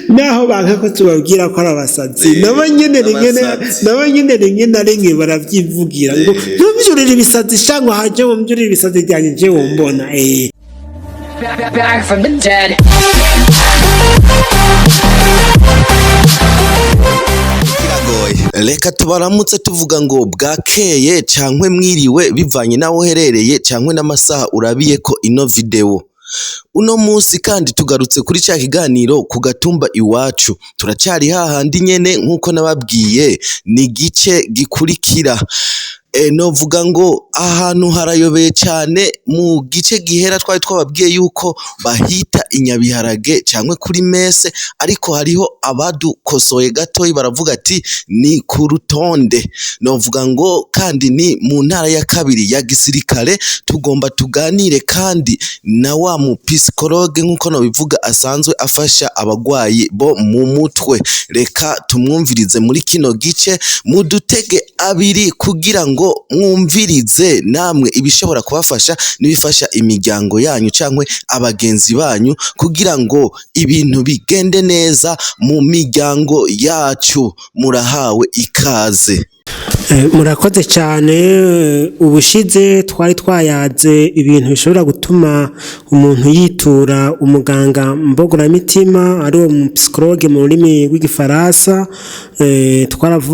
naho banka ko tubabwira ko ari abasazi nabo nyene rimwe na rimwe baravyivugira ngo ntubyurire ibisazi cyangwa haje wumbyurire ibisazi byanjye je wombona Back from the dead. Reka tubaramutse tuvuga ngo bwakeye cankwe mwiriwe bivanye naho uherereye cankwe n'amasaha urabiye ko ino video. Uno munsi kandi tugarutse kuri cya kiganiro ku gatumba iwacu, turacari hahandi nyene nkuko nababwiye ni gice gikurikira. Novuga ngo ahantu harayobeye cyane mu gice gihera twari twababwiye yuko bahita inyabiharage cyangwa kuri mese, ariko hariho abadukosoye gatoyi baravuga ati ni ku rutonde. Novuga ngo kandi ni mu ntara ya kabiri ya gisirikare, tugomba tuganire kandi na wa mu psychologue nkuko nabivuga asanzwe afasha abagwayi bo mu mutwe. Reka tumwumvirize muri kino gice, mudutege abiri kugira ngo mwumvirize namwe ibishobora kubafasha n'ibifasha imiryango yanyu cyangwa abagenzi banyu kugira ngo ibintu bigende neza mu miryango yacu. Murahawe ikaze. Murakoze cyane. Ubushize twari twayaze ibintu bishobora gutuma umuntu yitura umuganga mbogoramitima ari uwo psychologue mu rurimi rw'igifaransa.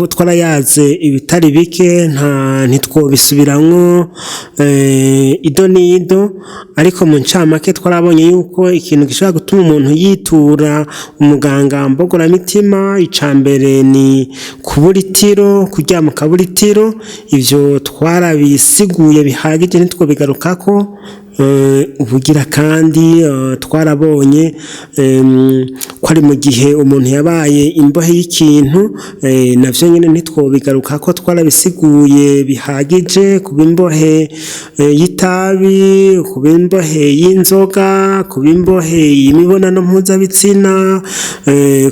Twarayaze ibitari bike ntitwobisubiramwo ido n'ido, ariko mu ncamake twarabonye yuko ikintu gishobora gutuma umuntu yitura umuganga mbogoramitima icambere ni kuburitiro, kuryama mu kaburitiro. Ivyo twarabisiguye bihagije ntitwobigarukako. Ubugira kandi twarabonye ko ari mu gihe umuntu yabaye imbohe y'ikintu, navyo nyene ntitwobigaruka ko twarabisiguye bihagije. Kuba imbohe y'itabi, kuba imbohe y'inzoga, kuba imbohe y'imibonano mpuzabitsina,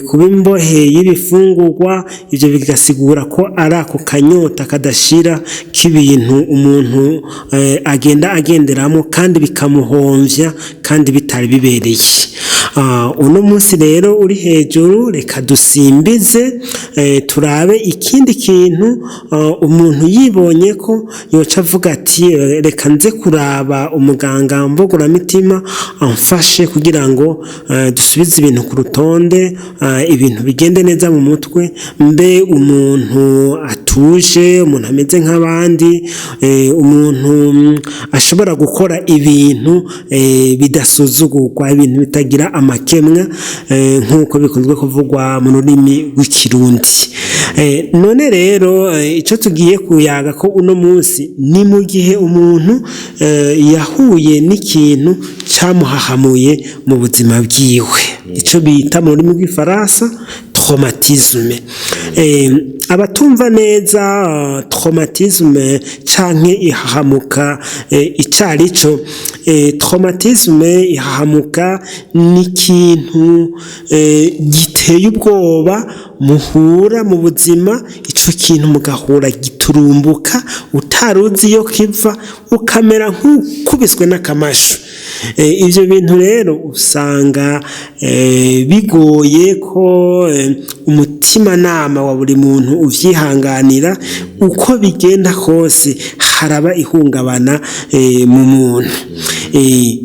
kuba imbohe y'ibifungurwa, ivyo bigasigura ko ari ako kanyota kadashira k'ibintu umuntu agenda agenderamo kandi bikamuhomvya kandi bitari bibereye. Uno munsi rero uri hejuru, reka dusimbize turabe ikindi kintu umuntu yibonye ko yoca avuga ati reka nze kuraba umuganga mbogoramitima amfashe kugira ngo dusubize ibintu ku rutonde, ibintu bigende neza mu mutwe, mbe umuntu atuje, umuntu ameze nk'abandi, umuntu ashobora gukora ibintu bidasuzugurwa, ibintu bitagira amakemwa nk'uko bikunzwe kuvugwa mu rurimi rw'ikirundi. None rero icyo tugiye kuyaga ko uno munsi ni mu gihe umuntu yahuye n'ikintu cyamuhahamuye mu buzima bwiwe, icyo bita mu rurimi rw'ifaransa traumatisme. Abatumva neza traumatisme canke ihahamuka icarico, traumatisme ihahamuka ni ikintu giteye ubwoba muhura mu buzima. Ico kintu mugahura giturumbuka utaruzi yo kiva, ukamera nk'ukubiswe n'akamashu. Ivyo bintu rero usanga bigoye ko umutima nama wa buri muntu uvyihanganira. Uko bigenda kose haraba ihungabana mu muntu.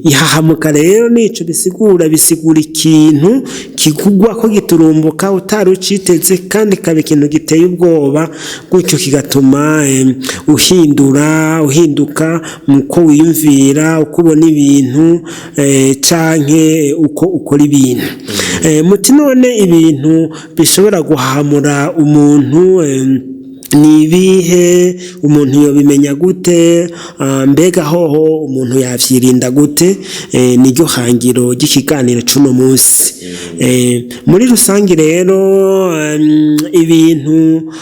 Ihahamuka rero nico bisigura ikintu kigugwa ko giturumbuka utaruciteze kandi kabe ikintu giteye ubwoba, gutyo kigatuma uhinduka muko wiyumvira, uko ubona ibintu canke uko ukora ibintu. Muti none ibintu bishobora guhahamura umuntu ni ibihe? Umuntu yobimenya gute? Mbega hoho umuntu yavyirinda gute? Niryo hangiro ry'ikiganiro c'uno munsi. Muri rusange rero ibintu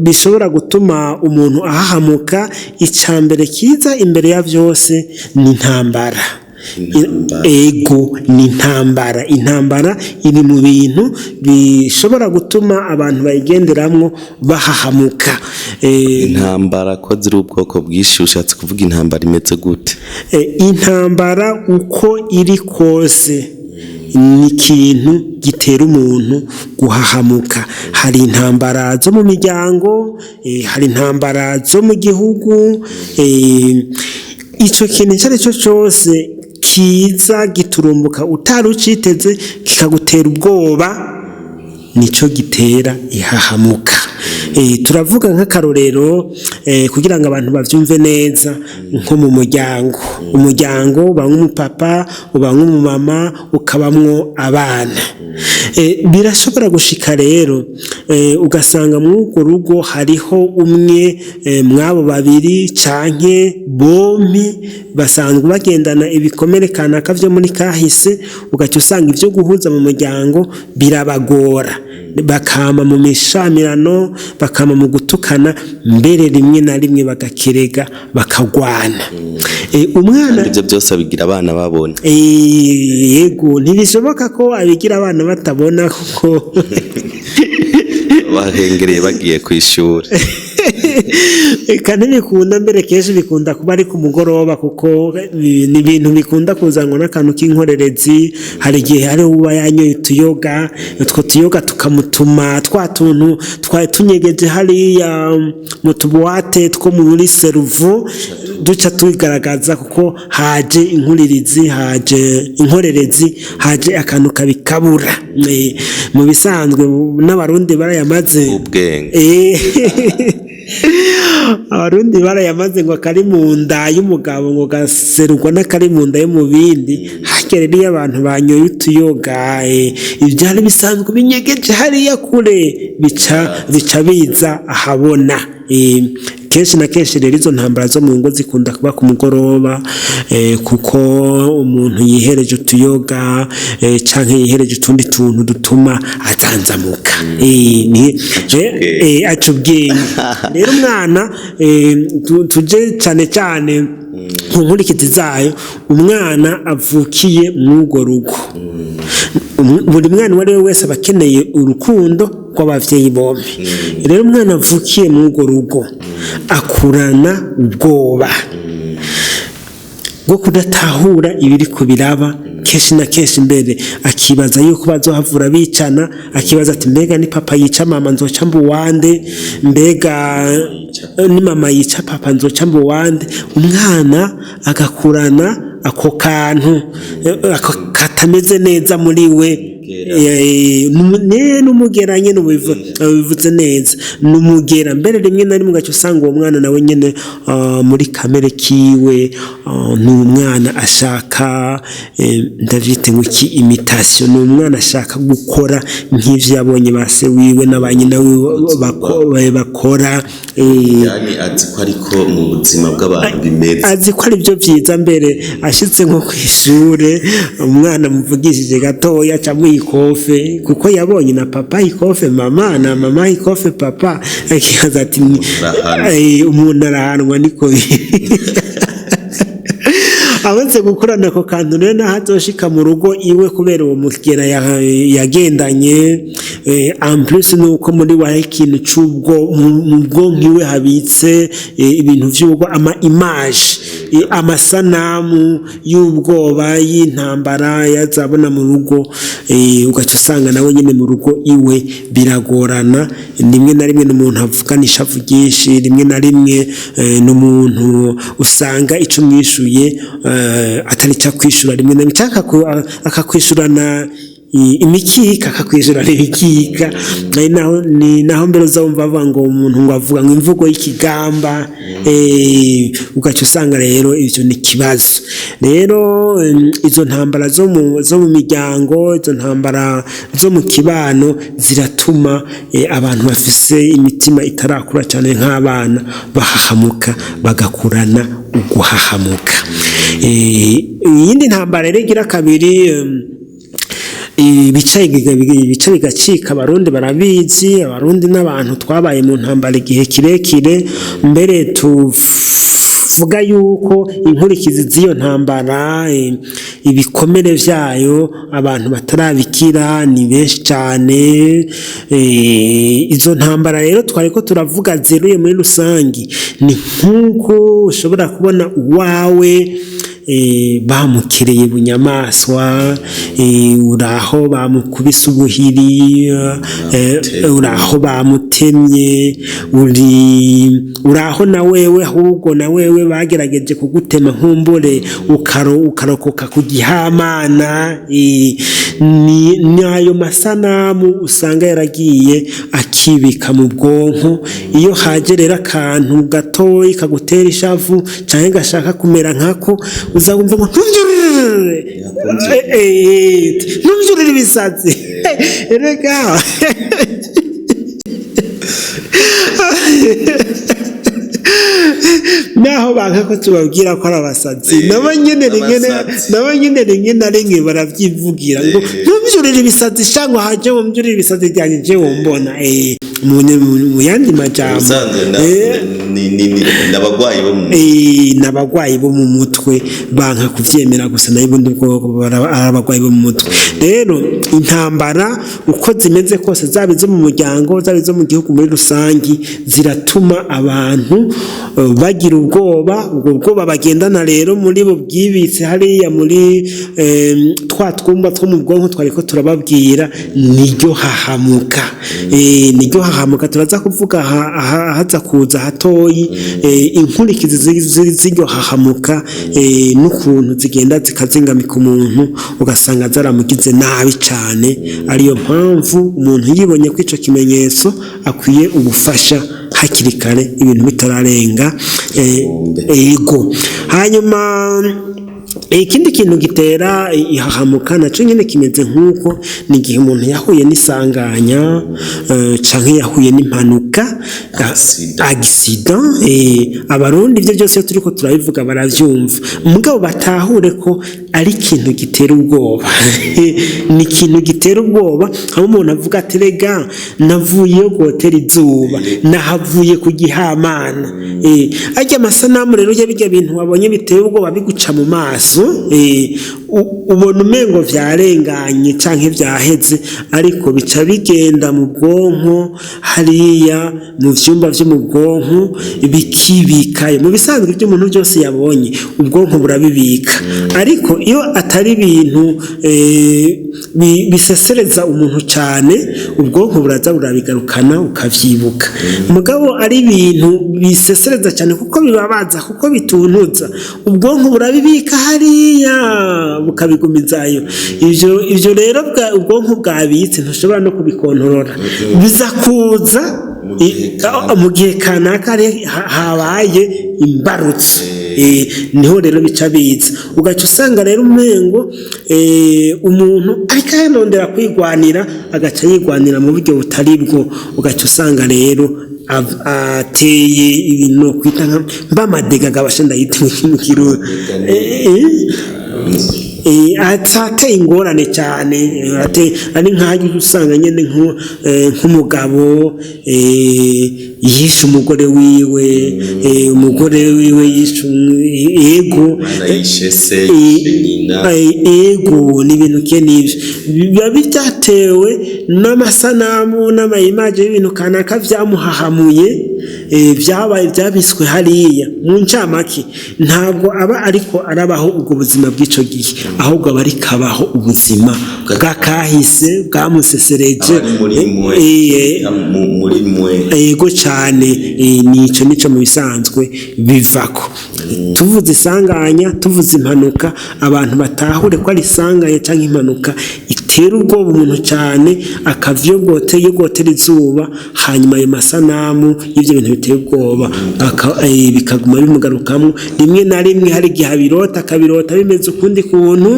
bishobora gutuma umuntu ahahamuka, icambere kiza imbere ya vyose ni intambara. ego ni intambara iri mu bintu bishobora gutuma abantu bayigenderamwo bahahamuka. Intambara ko ziri ubwoko bwinshi, ushatse kuvuga intambara imeze gute? Intambara uko iri kose ni ikintu gitera umuntu guhahamuka. Hari intambara zo mu miryango, hari intambara zo mu gihugu. Icyo kintu icyo ari cyo cyose kiza giturumbuka utari uciteze kikagutera ubwoba, nicyo gitera ihahamuka. Turavuga nk'akarorero kugira ngo abantu bavyumve neza, nko mu umuryango ubamwo umupapa, ubamwo umumama, ukabamwo abana. Birashobora gushika rero ugasanga muri urwo rugo hariho umwe mwabo babiri canke bompi basanzwe bagendana ibikomere kanaka vyo muri kahise, ugaca usanga ivyo guhuza mu muryango birabagora, bakama mu mishamirano, bakama mu gutukana, mbere rimwe na rimwe bagakerega bakagwana. Umwana ibyo byose abigira abana babona. Yego, ntibishoboka ko abigira abana batabona kuko bahengereye bagiye ku ishuri. kandi bikunda mbere kenshi bikunda kuba ari ku mugoroba, kuko ni ibintu bikunda kuzanwa n'akantu k'inkorerezi. Hari igihe hari uba yanyoye utuyoga, utwo tuyoga tukamutuma twa tuntu twari tunyegeje hariya mu tubuwate two muri seruvu duca tugaragaza kuko haje inkorerezi, haje akantu kabikabura. Mu bisanzwe n'abarundi barayamaze ubwenge. Abarundi barayamaze ngo akari mu nda y'umugabo ngo gaserurwa n'akari mu nda yo mu bindi. Hakere iyo abantu banyoye utuyoga, ibyari bisanzwe binyegeje hariya kure bica biza ahabona. Kenshi na kenshi rero izo ntambara zo mu ngo zikunda kuba ku mugoroba, kuko umuntu yihereje utuyoga canke yihereje utundi tuntu dutuma atanzamuka, aca ubwenge. Rero umwana tuje cyane ku nkurikizi zayo, umwana avukiye mw'urwo rugo. Buri mwana uwo ari we wese aba akeneye urukundo rw'abavyeyi bombi. Rero umwana avukiye mw'urwo rugo akurana ubwoba bwo kudatahura ibiri ko biraba. Kenshi na kenshi mbere akibaza yuko bazohavura bicana, akibaza ati mbega ni papa yica mama nzoca mbuwande, mbega ni mama yica papa nzoca mbuwande. Umwana agakurana ako kantu katameze neza muri we, n'umugeranye bivuze neza, n'umugera. Mbere rimwe na rimwe ugaca usanga uwo mwana nawe nyene muri kamere kiwe ni umwana ashaka ndavyite ngo imitation, ni umwana ashaka gukora nk'ivyo yabonye base wiwe n'abanyina wiwe bakora. Yani azi ko ariko mu buzima bw'abantu bimeze, azi ko ari byo vyiza. Mbere ashitse nko kw'ishure, umwana muvugishije gatoya camwe ikofe, kuko yabonye na papa ikofe mama, na mama ikofe papa, akibaza ati umuntu arahanwa niko abanze gukorana ako kantu. Rero naho azoshika mu rugo iwe kubera uwo mugera yagendanye, en plus nuko muri wa ikintu c'ubwo mu bwonko iwe habitse ibintu vy'ubwo image, amasanamu y'ubwoba y'intambara yazabona mu rugo. Ugaca usanga nawe nyine mu rugo iwe biragorana. Rimwe na rimwe n'umuntu avuganisha ryinshi, rimwe na rimwe n'umuntu usanga ico mwishuye atari cyo kwishura, rimwe na rimwe akakwishurana imikika, akakwishurana ibikika. Naho mbere uzumva bavuga ngo umuntu ngo avuga ngo imvugo y'ikigamba, ugaca usanga rero ivyo ni kibazo. Rero izo ntambara zo mu miryango, izo ntambara zo mu kibano ziratuma abantu bafise imitima itarakura cyane nk'abana bahahamuka, bagakurana uguhahamuka. Iyindi ntambara rero igira kabiri, ibice bigacika. Abarundi barabizi, abarundi n'abantu twabaye mu ntambara igihe kirekire, mbere tuvuga yuko inkurikizi z'iyo ntambara ibikomere vyayo abantu batarabikira ni benshi cyane. Izo ntambara rero twariko turavuga zeruye muri rusangi, ni nk'uko ushobora kubona uwawe bamukereye bunyamaswa, uraho bamukubise ubuhiri, uraho bamutemye, uraho na wewe ahubwo na wewe bagerageje kugutema nkumbure ukarokoka ku gihamana. Ni ayo masanamu usanga yaragiye akibika mu bwonko. Iyo haje rero akantu gatoyi kagutera ishavu canke gashaka kumera nkako, uzagumva ngo ntumjurire ibisazi erega naho banka ko tubabwira ko ari abasazi, nabo nyene rimwe na rimwe baravyivugira ngo ntumjurire ibisazi cyangwa haje mumjurire ibisazi byanjye je wombona. Mu yandi majambo n'abagwayi bo mu mutwe banka kuvyemera gusa, nayo ubundi bwoko abagwayi bo mu mutwe. Rero intambara uko zimeze kose, zaba izo mu muryango, zaba izo mu gihugu muri rusangi, ziratuma abantu bagira ubwoba. Ubwo bwoba bagendana rero muri bo bwibitse hariya muri twa twumba two mu bwonko twariko turababwira, niryo hahamuka. Niryo hahamuka turaza kuvuga haza kuza hatoyi inkurikizi z'iryo hahamuka, n'ukuntu zigenda zikazingamika umuntu ugasanga zaramugize nabi cyane. Ariyo mpamvu umuntu yibonye ko ico kimenyetso akwiye ubufasha hakiri kare, ibintu bitararenga. Ego hanyuma ikindi kintu gitera ihahamuka naco nyene kimeze nk'uko, ni igihe umuntu yahuye n'isanganya canke yahuye n'impanuka accident. Abarundi ivyo byose turiko turabivuga baravyumva, mugabo batahure ko ari ikintu gitera ubwoba. Ni ikintu gitera ubwoba, aho umuntu avuga ati rega navuye gotera izuba, nahavuye ku gihamana. Arya amasanamu rero y'abijya bintu wabonye biteye ubwoba biguca mu maso, ubona umengo vyarenganye canke vyaheze, ariko bica bigenda mu bwonko hariya mu vyumba vyo mu bwonko bikibikayo. Mu bisanzwe by'umuntu byose yabonye ubwonko burabibika, ariko iyo atari ibintu bisesereza umuntu cyane, ubwonko buraza burabigarukana ukavyibuka. Mugabo ari ibintu bisesereza cyane kuko bibabaza, kuko bituntuza, ubwonko burabibika hariya bukabigumizayo. Ivyo rero ubwonko bwabitse ntushobora no kubikontorora, biza kuza mu gihe kanaka habaye imbarutso. Niho rero bica biza, ugaca usanga rero umengo umuntu ariko arondera kwigwanira, agaca yigwanira mu buryo butari bwo. Ugaca usanga rero ateye ibintu kwita mb'amadega gabasha ndayita mu kirundi, ateye ingorane cyane. Ari nk'aho usanga nyine nk'umugabo yishe umugore wiwe, umugore wiwe yishe ego n'ibintu n'ibyo biba byatewe n'amasanamu n'amayimaje y'ibintu kanaka byamuhahamuye, byabaye byabiswe hariya. Mu ncamake ntabwo aba ariko arabaho ubwo buzima bw'ico gihe, ahubwo aba ariko abaho ubuzima bw'akahise bwamusesereje ego cyane. Nico mu bisanzwe bivako. Tuvuze isanganya, tuvuze impanuka, abantu batahure ko ari isanganya cyangwa impanuka itera ubwoba umuntu cyane, akavyogotera izuba, hanyuma ayo masanamu y'ivyo bintu biteye ubwoba bikaguma bimugarukamo. Rimwe na rimwe hari igihe akabirota bimeze ukundi kuntu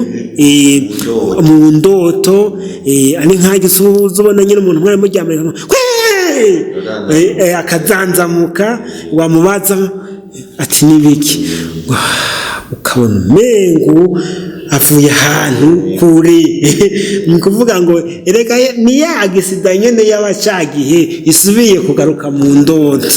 mu ndoto, ari nk'agize uzubona nyine umuntu mwari muryamye akazanzamuka, wamubaza ati nibiki, ukabona umengo avuye ahantu kure ni kuvuga ngo erega ni ya agisida nyene y'abacagihe isubiye kugaruka mu ndoto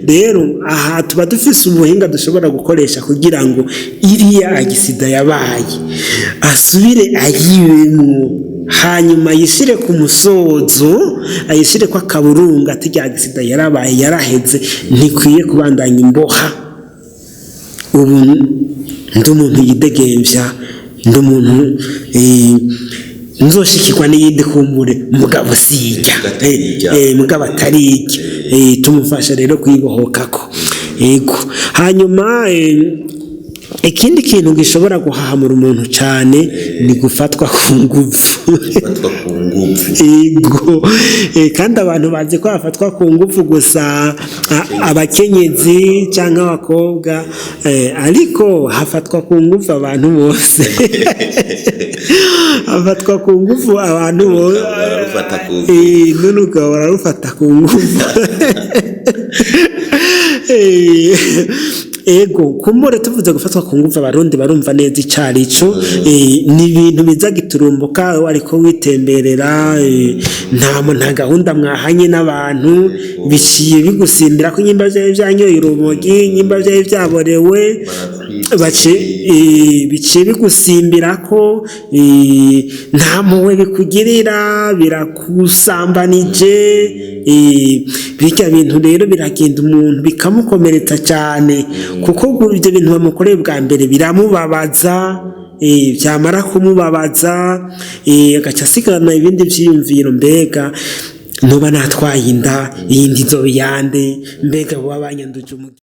rero aha tuba dufise umuhinga dushobora gukoresha kugira ngo iriya agisida yabaye asubire ayibemwo hanyuma yishire ku musozo ayishire ko akaburunga ati rya agisida yarabaye yaraheze ntikwiye kubandanya imboha ubu ndi umuntu yidegemvya ndi umuntu nzoshikirwa n'iyindi kumbure mugabo sijya mugabo atarijya tumufasha rero kwibohokako yego hanyuma ikindi kintu gishobora guhahamura umuntu cyane ni gufatwa ku ngufu yego kandi abantu bazi ko bafatwa ku ngufu gusa abakenyezi cyangwa abakobwa ariko hafatwa ku ngufu abantu bose hafatwa ku ngufu abantu bose n'urugabo bararufata ku ngufu ego kumbure tuvuze gufatwa ku ngufu abarundi barumva neza icarico ni ibintu biza giturumbuka ariko witemberera nta gahunda mwahanye n'abantu biciye bigusimbira ko nyimba vyawe vyanyoye urumogi nyimba vyawe vyaborewe biciye bigusimbira ko nta mpuhwe bikugirira birakusambanije birya bintu rero biragenda umuntu bikamukomeretsa cyane kuko ibyo bintu bamukoreye bwa mbere biramubabaza byamara kumubabaza agaca asigarana ibindi byiyumviro mbega nuba natwaye inda iyindi nzobe yande mbega buba banyanduje umugi